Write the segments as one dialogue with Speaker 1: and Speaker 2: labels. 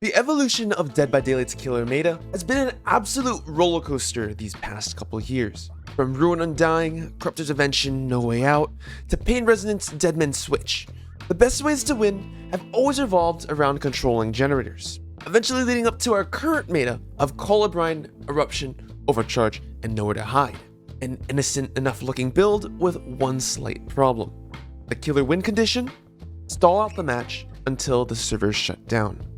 Speaker 1: The evolution of Dead by Daylight's killer meta has been an absolute roller coaster these past couple years. From Ruin Undying, Corrupt Intervention, No Way Out, to Pain Resonance, Dead Men Switch, the best ways to win have always revolved around controlling generators, eventually leading up to our current meta of Colubrine, Eruption, Overcharge, and Nowhere to Hide. An innocent enough looking build with one slight problem. The killer win condition: stall out the match until the servers shut down.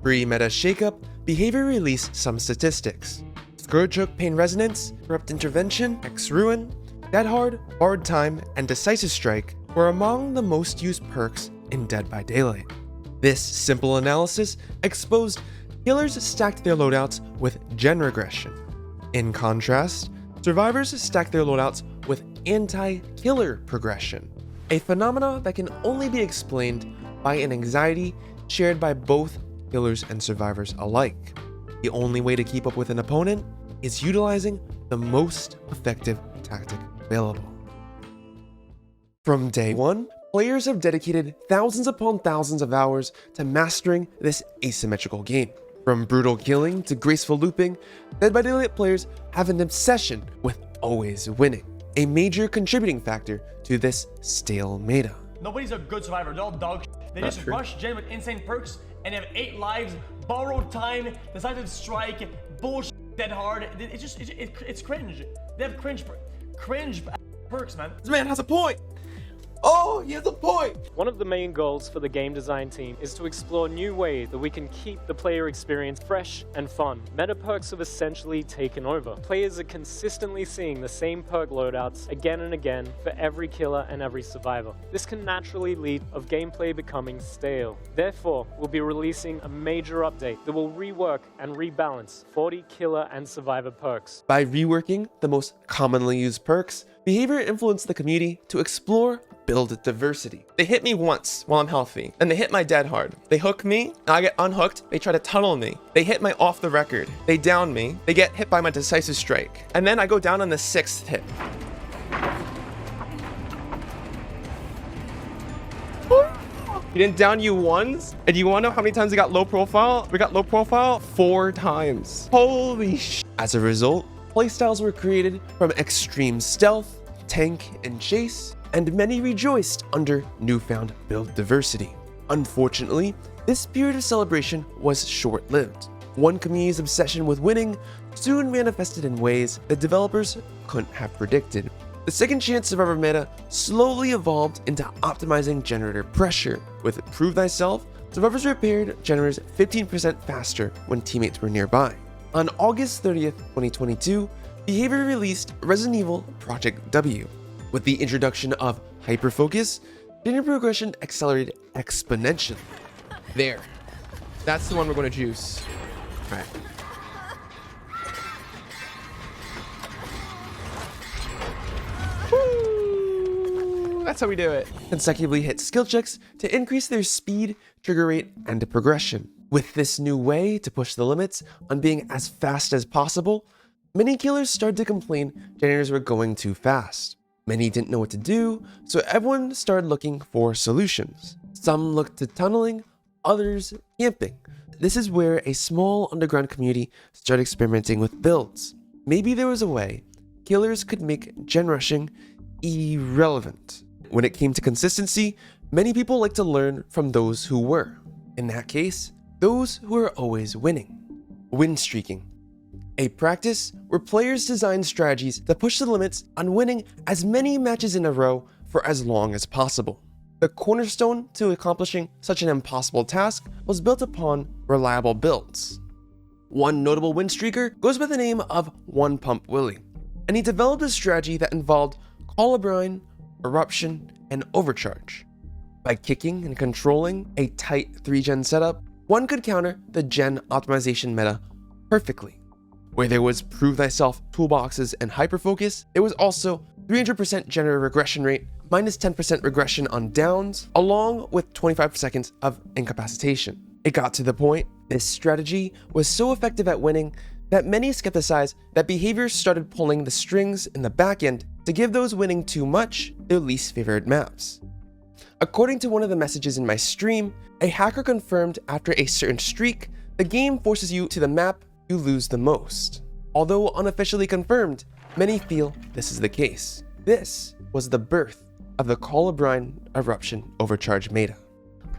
Speaker 1: Pre-meta shakeup, Behavior released some statistics. Scourge Hook, Pain Resonance, Corrupt Intervention, X Ruin, Dead Hard, Hard Time, and Decisive Strike were among the most used perks in Dead by Daylight. This simple analysis exposed killers stacked their loadouts with gen regression. In contrast, survivors stacked their loadouts with anti-killer progression, a phenomena that can only be explained by an anxiety shared by both killers and survivors alike. The only way to keep up with an opponent is utilizing the most effective tactic available. From day one, players have dedicated thousands upon thousands of hours to mastering this asymmetrical game. From brutal killing to graceful looping, Dead by Daylight players have an obsession with always winning, a major contributing factor to this stale meta.
Speaker 2: Nobody's a good survivor, they're all dog shit. They just rush gen with insane perks and have 8 lives, borrowed time, decisive strike, bullshit, dead hard. It's cringe. They have cringe perks, man.
Speaker 1: This man has a point. Oh, he has a point!
Speaker 3: One of the main goals for the game design team is to explore new ways that we can keep the player experience fresh and fun. Meta perks have essentially taken over. Players are consistently seeing the same perk loadouts again and again for every killer and every survivor. This can naturally lead to gameplay becoming stale. Therefore, we'll be releasing a major update that will rework and rebalance 40 killer and survivor perks.
Speaker 1: By reworking the most commonly used perks, Behavior influenced the community to explore build diversity. They hit me once while I'm healthy, and they hit my dead hard. They hook me, and I get unhooked, they try to tunnel me. They hit my off the record. They down me, they get hit by my decisive strike. And then I go down on the 6th hit. He didn't down you once? And you wanna know how many times we got low profile? We got low profile 4 times. Holy sh! As a result, playstyles were created from extreme stealth, tank, and chase, and many rejoiced under newfound build diversity. Unfortunately, this period of celebration was short-lived. One community's obsession with winning soon manifested in ways that developers couldn't have predicted. The second chance survivor meta slowly evolved into optimizing generator pressure. With Prove Thyself, survivors repaired generators 15% faster when teammates were nearby. On August 30th, 2022, Behavior released Resident Evil Project W. With the introduction of Hyperfocus, generator progression accelerated exponentially. There. That's the one we're going to juice. All right. Woo! That's how we do it. Consecutively hit skill checks to increase their speed, trigger rate, and progression. With this new way to push the limits on being as fast as possible, many killers started to complain generators were going too fast. Many didn't know what to do, so everyone started looking for solutions. Some looked to tunneling, others camping. This is where a small underground community started experimenting with builds. Maybe there was a way killers could make gen rushing irrelevant. When it came to consistency, many people like to learn from those who were. In that case, those who are always winning. Win streaking, a practice where players design strategies that push the limits on winning as many matches in a row for as long as possible. The cornerstone to accomplishing such an impossible task was built upon reliable builds. One notable win streaker goes by the name of One Pump Willie, and he developed a strategy that involved Colubrine, Eruption, and Overcharge. By kicking and controlling a tight 3-gen setup, one could counter the gen optimization meta perfectly. Where there was Prove Thyself toolboxes and Hyperfocus, there was also 300% generator regression rate, minus 10% regression on downs, along with 25 seconds of incapacitation. It got to the point this strategy was so effective at winning that many skepticized that Behavior started pulling the strings in the back end to give those winning too much their least favorite maps. According to one of the messages in my stream, a hacker confirmed after a certain streak, the game forces you to the map you lose the most. Although unofficially confirmed, many feel this is the case. This was the birth of the CoconutRTS overcharge meta.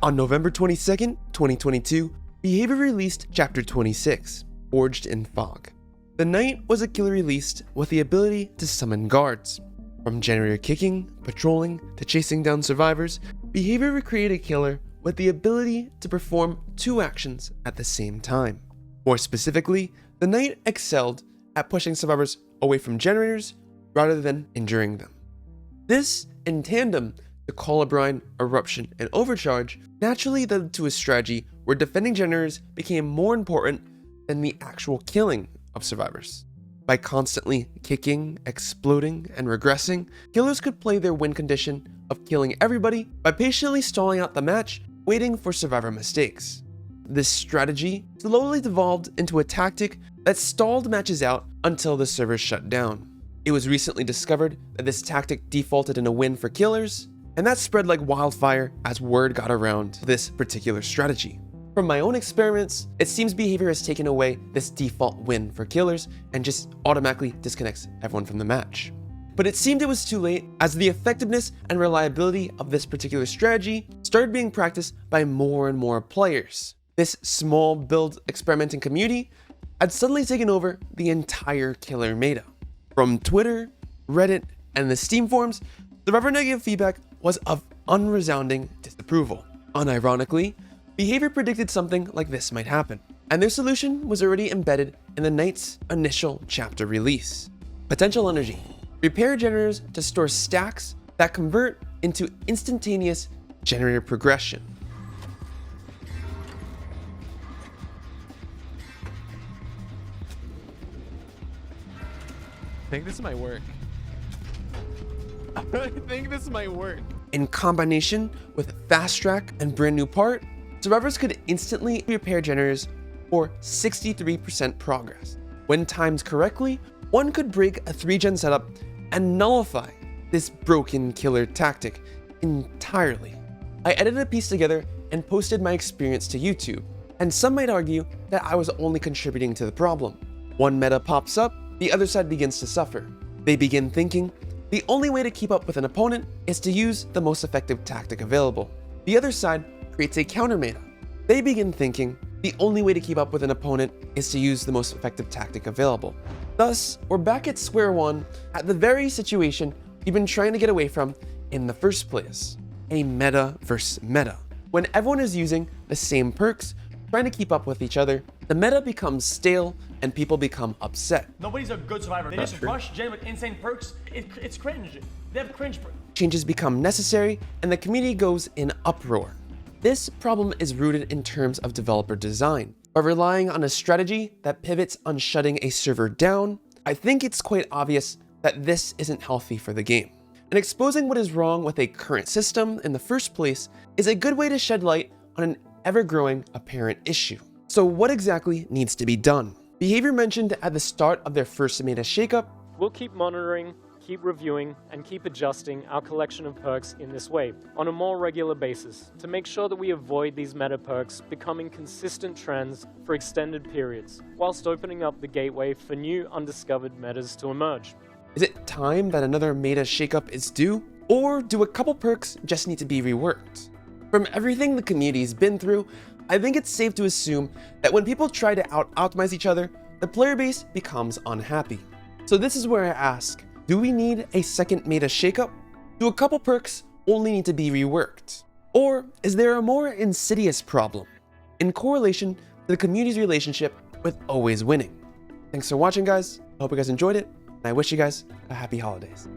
Speaker 1: On November 22nd, 2022, Behavior released Chapter 26, Forged in Fog. The Knight was a killer released with the ability to summon guards. From generator kicking, patrolling, to chasing down survivors, Behavior recreated a killer with the ability to perform 2 actions at the same time. More specifically, the Knight excelled at pushing survivors away from generators rather than injuring them. This, in tandem to Colubrine, Eruption, and Overcharge, naturally led to a strategy where defending generators became more important than the actual killing of survivors. By constantly kicking, exploding, and regressing, killers could play their win condition of killing everybody by patiently stalling out the match, waiting for survivor mistakes. This strategy slowly devolved into a tactic that stalled matches out until the servers shut down. It was recently discovered that this tactic defaulted in a win for killers, and that spread like wildfire as word got around this particular strategy. From my own experiments, it seems Behavior has taken away this default win for killers and just automatically disconnects everyone from the match. But it seemed it was too late, as the effectiveness and reliability of this particular strategy started being practiced by more and more players. This small build experimenting community had suddenly taken over the entire killer meta. From Twitter, Reddit, and the Steam forums, survivor negative feedback was of unresounding disapproval. Unironically, Behavior predicted something like this might happen, and their solution was already embedded in the Knight's initial chapter release. Potential energy. Repair generators to store stacks that convert into instantaneous generator progression.
Speaker 4: I think this might work. I think this might work.
Speaker 1: In combination with Fast Track and Brand New Part, survivors could instantly repair generators for 63% progress. When timed correctly, one could break a 3-gen setup and nullify this broken killer tactic entirely. I edited a piece together and posted my experience to YouTube, and some might argue that I was only contributing to the problem. One meta pops up, the other side begins to suffer. They begin thinking the only way to keep up with an opponent is to use the most effective tactic available. The other side creates a counter meta. They begin thinking the only way to keep up with an opponent is to use the most effective tactic available. Thus, we're back at square one at the very situation we've been trying to get away from in the first place. A meta versus meta. When everyone is using the same perks, trying to keep up with each other, the meta becomes stale and people become upset.
Speaker 2: Nobody's a good survivor. They just rush gen with insane perks. It's cringe. They have cringe perks.
Speaker 1: Changes become necessary and the community goes in uproar. This problem is rooted in terms of developer design. By relying on a strategy that pivots on shutting a server down, I think it's quite obvious that this isn't healthy for the game. And exposing what is wrong with a current system in the first place is a good way to shed light on an ever-growing apparent issue. So what exactly needs to be done? Behavior mentioned at the start of their first meta shakeup.
Speaker 3: We'll keep monitoring, keep reviewing, and keep adjusting our collection of perks in this way on a more regular basis to make sure that we avoid these meta perks becoming consistent trends for extended periods, whilst opening up the gateway for new undiscovered metas to emerge.
Speaker 1: Is it time that another meta shakeup is due? Or do a couple perks just need to be reworked? From everything the community's been through, I think it's safe to assume that when people try to out-optimize each other, the player base becomes unhappy. So this is where I ask, do we need a second meta shakeup? Do a couple perks only need to be reworked? Or is there a more insidious problem in correlation to the community's relationship with always winning? Thanks for watching, guys. I hope you guys enjoyed it, and I wish you guys a happy holidays.